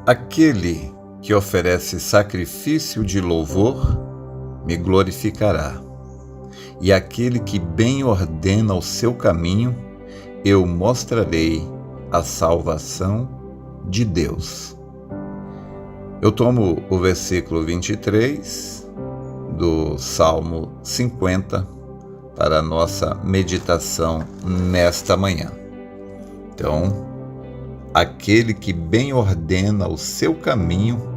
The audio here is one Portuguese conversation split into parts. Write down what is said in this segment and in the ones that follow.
Aquele que oferece sacrifício de louvor me glorificará, e aquele que bem ordena o seu caminho, eu mostrarei a salvação de Deus. Eu tomo o versículo 23 do Salmo 50 para a nossa meditação nesta manhã. Então, aquele que bem ordena o seu caminho,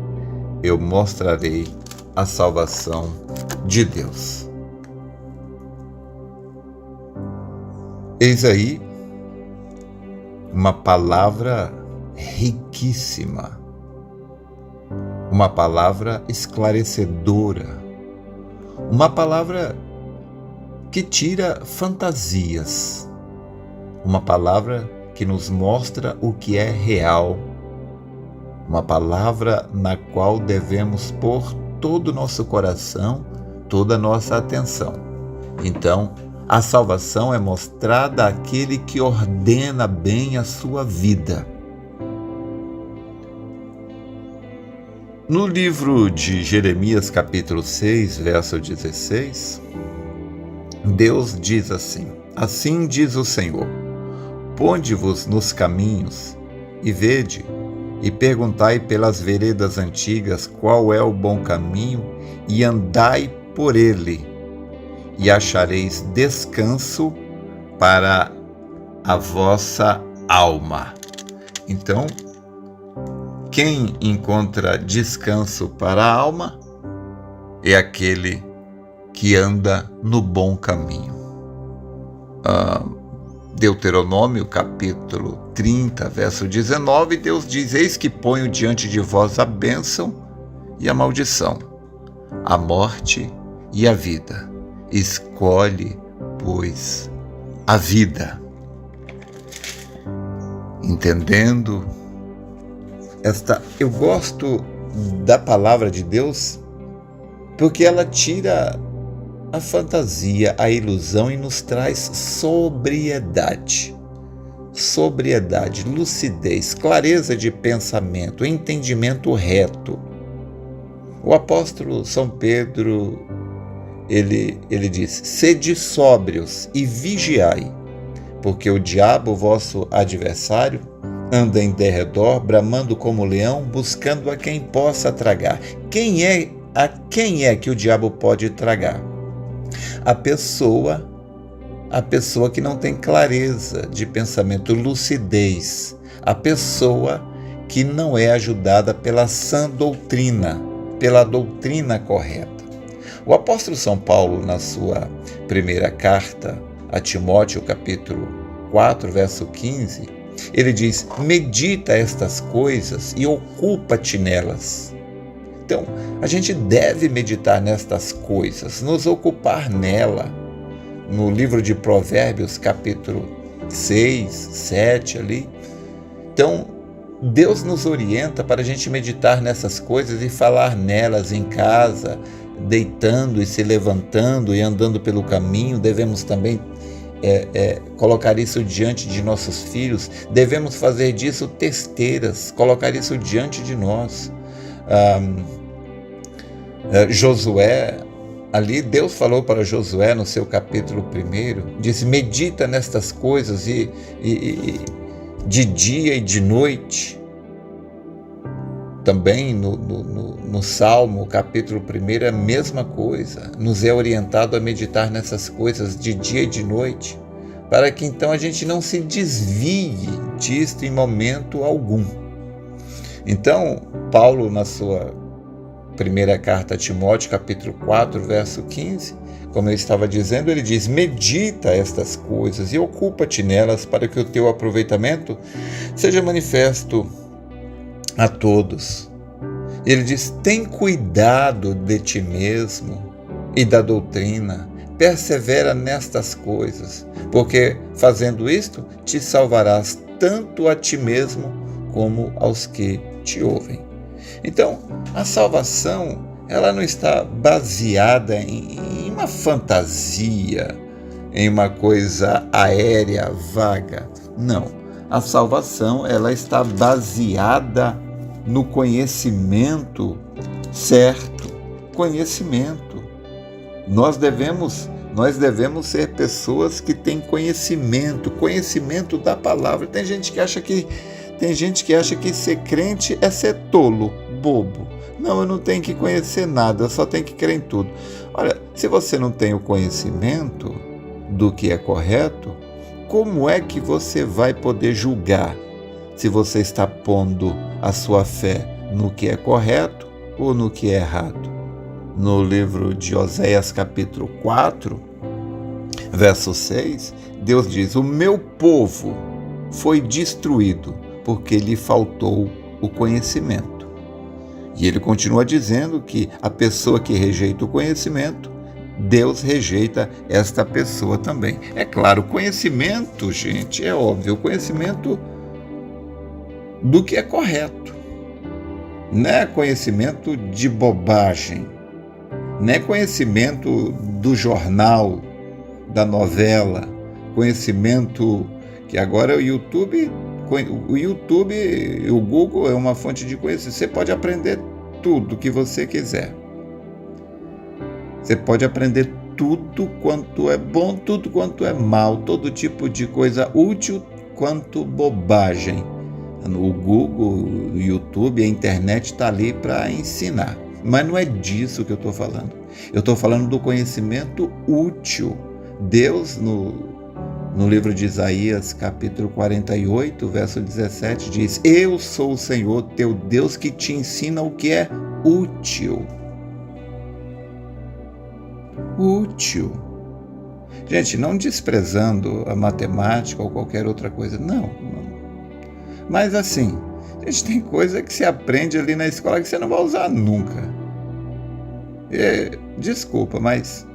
eu mostrarei a salvação de Deus. Eis aí uma palavra riquíssima, uma palavra esclarecedora, uma palavra que tira fantasias, uma palavra que nos mostra o que é real, uma palavra na qual devemos pôr todo o nosso coração, toda a nossa atenção. Então, a salvação é mostrada àquele que ordena bem a sua vida. No livro de Jeremias, capítulo 6, verso 16, Deus diz assim: Assim diz o Senhor: Ponde-vos nos caminhos, e vede, e perguntai pelas veredas antigas qual é o bom caminho, e andai por ele, e achareis descanso para a vossa alma. Então, quem encontra descanso para a alma é aquele que anda no bom caminho. Deuteronômio, capítulo 30, verso 19, Deus diz: Eis que ponho diante de vós a bênção e a maldição, a morte e a vida. Escolhe, pois, a vida. Entendendo eu gosto da palavra de Deus porque ela tira a fantasia, a ilusão e nos traz sobriedade, lucidez, clareza de pensamento, entendimento reto. O apóstolo São Pedro, ele diz: sede sóbrios e vigiai, porque o diabo, vosso adversário, anda em derredor, bramando como leão, buscando a quem possa tragar. A quem é que o diabo pode tragar? A pessoa que não tem clareza de pensamento, lucidez, a pessoa que não é ajudada pela sã doutrina, pela doutrina correta. O apóstolo São Paulo, na sua primeira carta a Timóteo, capítulo 4, verso 15, ele diz: medita estas coisas e ocupa-te nelas. Então, a gente deve meditar nestas coisas, nos ocupar nela. No livro de Provérbios, capítulo 6, 7 ali. Então, Deus nos orienta para a gente meditar nessas coisas e falar nelas em casa, deitando e se levantando e andando pelo caminho. Devemos também colocar isso diante de nossos filhos. Devemos fazer disso testeiras, colocar isso diante de nós. Josué, ali Deus falou para Josué no seu capítulo 1, disse: medita nestas coisas e de dia e de noite. Também no Salmo, capítulo 1, é a mesma coisa. Nos é orientado a meditar nessas coisas de dia e de noite, para que então a gente não se desvie disto em momento algum. Então, Paulo, na sua primeira carta a Timóteo, capítulo 4, verso 15, como eu estava dizendo, ele diz: medita estas coisas e ocupa-te nelas, para que o teu aproveitamento seja manifesto a todos. Ele diz: tem cuidado de ti mesmo e da doutrina, persevera nestas coisas, porque fazendo isto te salvarás tanto a ti mesmo como aos que te ouvem. Então, a salvação, ela não está baseada em uma fantasia, em uma coisa aérea, vaga. Não. A salvação, ela está baseada no conhecimento certo. Conhecimento. Nós devemos ser pessoas que têm conhecimento da palavra. Tem gente que acha que ser crente é ser tolo, bobo. Não, eu não tenho que conhecer nada, eu só tenho que crer em tudo. Olha, se você não tem o conhecimento do que é correto, como é que você vai poder julgar se você está pondo a sua fé no que é correto ou no que é errado? No livro de Oséias, capítulo 4, verso 6, Deus diz: o meu povo foi destruído porque lhe faltou o conhecimento. E ele continua dizendo que a pessoa que rejeita o conhecimento, Deus rejeita esta pessoa também. É claro, conhecimento, gente, é óbvio, o conhecimento do que é correto. Não é conhecimento de bobagem. Não é conhecimento do jornal, da novela, conhecimento que agora o YouTube, o Google é uma fonte de conhecimento. Você pode aprender tudo que você quiser. Você pode aprender tudo quanto é bom, tudo quanto é mal, todo tipo de coisa útil quanto bobagem. O Google, o YouTube, a internet está ali para ensinar. Mas não é disso que eu estou falando. Eu estou falando do conhecimento útil. Deus, no livro de Isaías, capítulo 48, verso 17, diz: eu sou o Senhor, teu Deus, que te ensina o que é útil. Útil. Gente, não desprezando a matemática ou qualquer outra coisa, não. Mas assim, a gente tem coisa que se aprende ali na escola que você não vai usar nunca. Desculpa, mas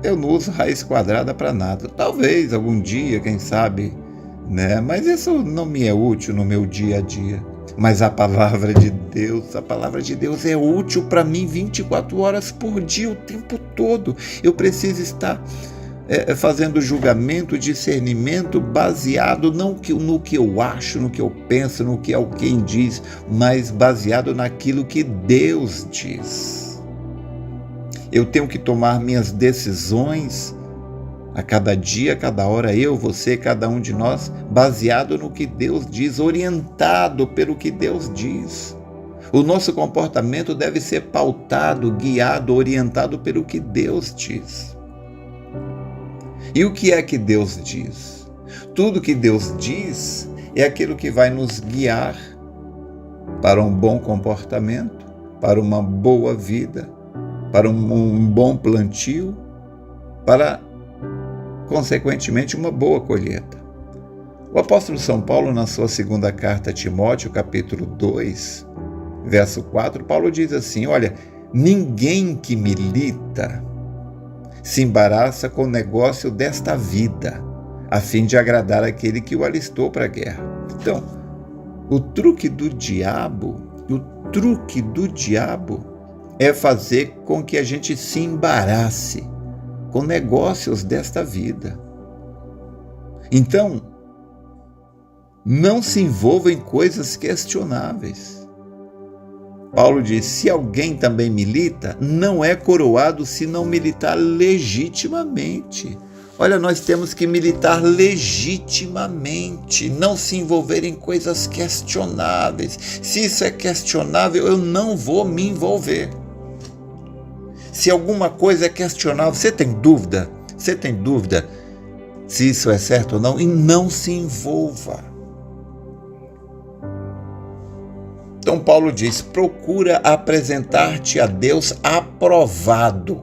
eu não uso raiz quadrada para nada. Talvez algum dia, quem sabe, né? Mas isso não me é útil no meu dia a dia. Mas a palavra de Deus é útil para mim 24 horas por dia, o tempo todo. Eu preciso estar fazendo julgamento, discernimento baseado não no que eu acho, no que eu penso, no que alguém diz, mas baseado naquilo que Deus diz. Eu tenho que tomar minhas decisões a cada dia, a cada hora, eu, você, cada um de nós, baseado no que Deus diz, orientado pelo que Deus diz. O nosso comportamento deve ser pautado, guiado, orientado pelo que Deus diz. E o que é que Deus diz? Tudo que Deus diz é aquilo que vai nos guiar para um bom comportamento, para uma boa vida, para um bom plantio, para, consequentemente, uma boa colheita. O apóstolo São Paulo, na sua segunda carta a Timóteo, capítulo 2, verso 4, Paulo diz assim: olha, ninguém que milita se embaraça com o negócio desta vida, a fim de agradar aquele que o alistou para a guerra. Então, o truque do diabo é fazer com que a gente se embarace com negócios desta vida. Então, não se envolva em coisas questionáveis. Paulo diz: se alguém também milita, não é coroado se não militar legitimamente. Olha, nós temos que militar legitimamente, não se envolver em coisas questionáveis. Se isso é questionável, eu não vou me envolver. Se alguma coisa é questionável, você tem dúvida se isso é certo ou não, e não se envolva. Então Paulo diz: procura apresentar-te a Deus aprovado,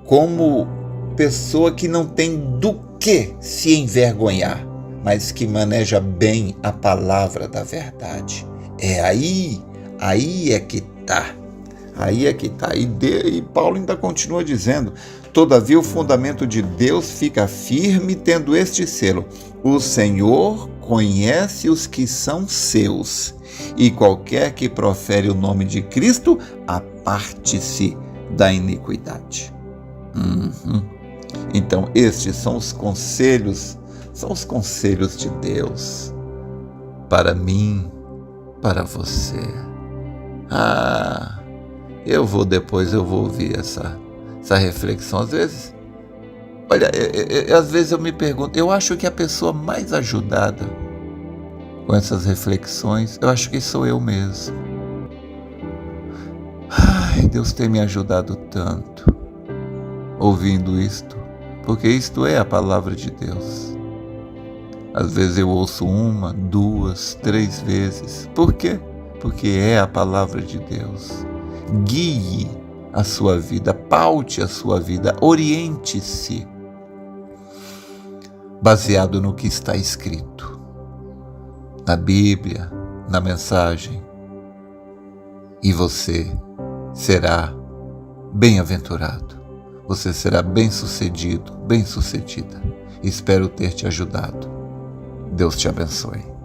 como pessoa que não tem do que se envergonhar, mas que maneja bem a palavra da verdade. É aí é que está. E Paulo ainda continua dizendo: todavia o fundamento de Deus fica firme, tendo este selo: o Senhor conhece os que são seus, e qualquer que profere o nome de Cristo, aparte-se da iniquidade. Então, estes são os conselhos de Deus para mim para você. Depois eu vou ouvir essa reflexão. Às vezes, olha, às vezes eu me pergunto, eu acho que a pessoa mais ajudada com essas reflexões, eu acho que sou eu mesmo. Deus tem me ajudado tanto ouvindo isto, porque isto é a palavra de Deus. Às vezes eu ouço 1, 2, 3 vezes. Por quê? Porque é a palavra de Deus. Guie a sua vida, paute a sua vida, oriente-se baseado no que está escrito na Bíblia, na mensagem, e você será bem-aventurado, você será bem-sucedido, bem-sucedida. Espero ter te ajudado. Deus te abençoe.